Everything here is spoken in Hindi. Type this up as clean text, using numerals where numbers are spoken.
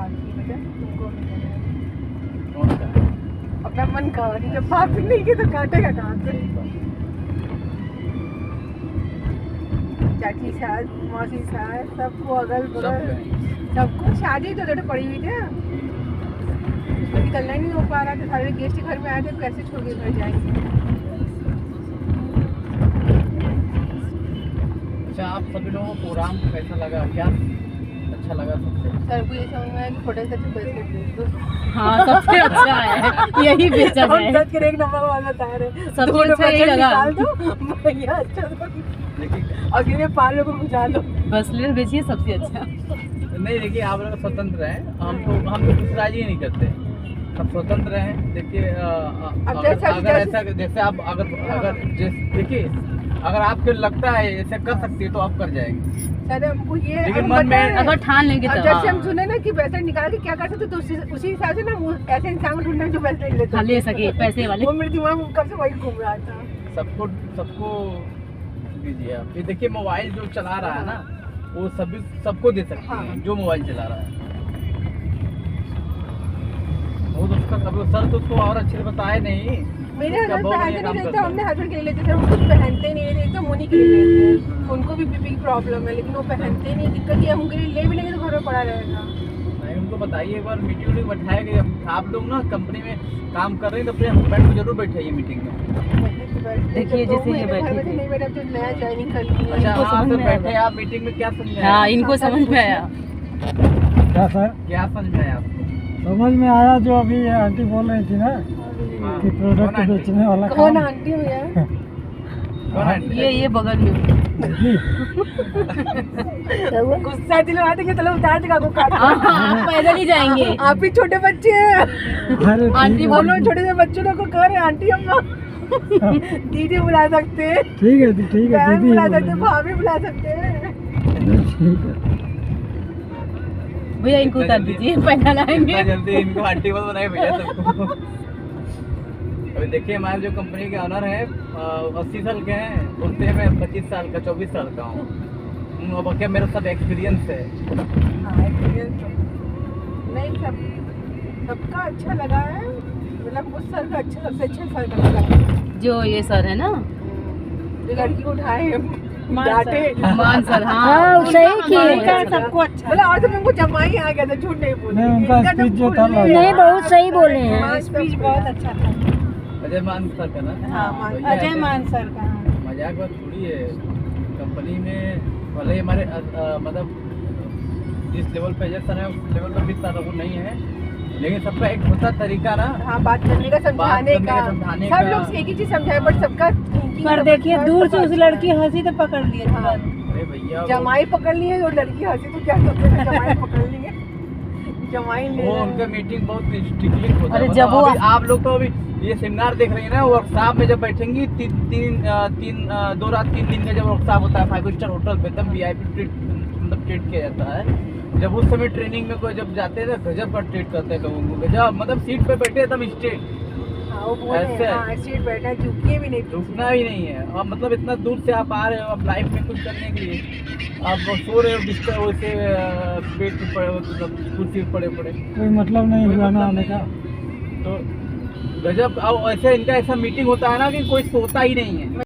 बाकी बेटा तुमको कौन सा? अपना मन का नहीं, जब बात नहीं की तो काटेगा कहाँ से। चाची सास, मौसी सास, सबको अगल सब बगल गए। सबको शादी तो पड़ी हुई थी, उसको निकलना ही नहीं हो पा रहा था। सारे गेस्ट घर में आए थे, कैसे छोड़ के घर जाएंगे। अच्छा, आप सभी लोगों को प्रोग्राम कैसा लगा, क्या अच्छा लगा सबसे? सर को ये समझ में आया कि छोटे से ब्रेसलेट भेज दो। हाँ सबसे अच्छा है यही बेचा हम है। 10 के एक नंबर वाला बता रहे, सबसे अच्छा यही लगा। निकाल दो भैया, अच्छा देखिए अगले 5 लोगों को बुझा लो। ब्रेसलेट बेचिए सबसे अच्छा। नहीं, देखिए आप लोग स्वतंत्र हैं, हम तो कुछ राजी नहीं करते, सब स्वतंत्र हैं। देखिए अगर ऐसा जैसे आप अगर देखिए अगर आपको लगता है ऐसे कर सकती है तो आप कर जाएंगे, सर हमको ये लेकिन हम मन में बता रहे अगर ठान लेंगे हैं। तो जैसे हम सुने ना कि ब्रेसलेट निकाल के क्या कर सकते, तो उसी हिसाब से ना वो ऐसे इंसान को ढूंढना जो ब्रेसलेट लेता हाँ है। ले सके पैसे वाले। वो मेरे दिमाग में कब से वही घूम रहा था। सबको दीजिए आप। ये देखिए मोबाइल जो चला रहा है ना, वो सबको दे सकते हाँ। हैं जो मोबाइल चला रहा है। वो तो उसका कभी सर तो उसको और अच्छे से बताए नहीं। मेरे उसका हस्बैंड बहुत पहनते बढ़िया नहीं काम लेते, करता है। हमने हस्बैंड के लिए लेते थे, हम कुछ पहनते नहीं लेते, तो मुनी के लिए लेते हैं। उनको भी बीपी की प्रॉब्लम है, लेकिन वो पहनते नहीं। दिक्कत ये, हम उनके लिए ले भी लेंगे तो घर में पड़ा रहेगा। नहीं, उनको बताइए एक बार मीटिंग बैठाया कि आप लोग ना कंपनी में काम कर रहे हैं तो अपने हस्बैंड को जरूर बैठाइए मीटिंग में। देखिए, जैसे ये बैठे थे। नहीं बैठा तो नया ज्वाइनिंग कर लिया। अच्छा, इनको हाँ समझ सर में बैठे आया। आप मीटिंग में, क्या समझे? हाँ इनको समझ में आया। क्या सर? क्या समझ में आया आपको? समझ में आया जो अभी ये आंटी बोल रही थी ना हाँ, कि प्रोडक्ट कौन आंटी? बेचने वाला कौन काम। आंटी भैया? कौन आंटी? ये बगल में जी, गुस्सा दिलवा देंगे, चलो उतार देगा को काट। हाँ, पैदल ही जाएंगे। आप भी छोटे बच्चे हैं, अरे आंटी ठीक हम है, लोग छोटे से बच्चों लोग को कह रहे हैं आंटी अम्मा। दीदी बुला सकते हैं, ठीक है ठीक है बहन दीदी बुला सकते हैं, बोलेंगे। भाभी बुला सकते हैं। ठीक है। भैया इनको उतार दीजिए, पैदल आएंगे। इतना जल्दी इनको आंटी मत बनाए भैया सबको। अभी देखिए हमारे जो कंपनी के ऑनर हैं 80 साल के हैं, बोलते हैं मैं 25 साल का 24 साल का हूँ। अब क्या मेरा सब एक्सपीरियंस है। हाँ, experience तो। नहीं, सबका अच्छा लगा है, मतलब उस सर का अच्छा, सबसे अच्छा सर का लगा जो ये सर है ना जो लड़की को उठाए डांटे। मान सर। हाँ हाँ, सही किए। सबको अच्छा मतलब, और तो उनको जमाई आ गया था, झूठ नहीं बोले। नहीं, उनका इनका speech जो फुल था नहीं, नहीं, बहुत सही बोले हैं। हाँ, स्पीच बहुत अच्छा था। अजय मान सर का ना? हाँ, भैया अजय ऐसे- मान सर का। मजाक बात थोड़ी है। कंपनी में भले ही हमारे मतलब जिस लेवल पे अजय सर है उस लेवल पे भी सर वो नहीं है, लेकिन सबका एक होता तरीका ना। हाँ, बात करने का, समझाने करने का, का, समझाने सब का। लोग एक ही चीज समझाए, बट सबका thinking पर सब देखिए अच्छा दूर है, से उस सबका लड़की अच्छा हंसी तो पकड़ लिए है। हाँ, अरे भैया जमाई पकड़ लिए और लड़की हंसी तो क्या करते हैं, जमाई पकड़ लिए, जमाई ले वो रहे उनका हैं। मीटिंग बहुत स्ट्रिक्टली होता है। अरे मतलब जब वो- अभी आप लोग तो अभी ये सेमिनार देख रही है ना, वर्कशॉप में जब बैठेंगी 2 रात 3 दिन का जब वर्कशॉप होता है 5 स्टार होटल पे, तब VIP ट्रीट किया जाता है। जब उस समय ट्रेनिंग में कोई जब जाते हैं ना, गजब का ट्रीट करते हैं लोगों को, गजब। मतलब सीट पे बैठे एकदम स्ट्रेट, हाँ, वो बोले ऐसे है। हाँ, सीट बैठना, झुकिए भी नहीं। रुकना भी नहीं है। और मतलब इतना दूर से आप आ रहे हो, आप लाइफ में कुछ करने के लिए आप सो रहे हो बिस्तर वैसे पेट पे पड़े हो, मतलब कुर्सी पे पड़े कोई मतलब नहीं कोई हुआ ना मतलब आने नहीं का। है। तो गजब। अब ऐसे इनका ऐसा मीटिंग होता है ना कि कोई सोता ही नहीं है।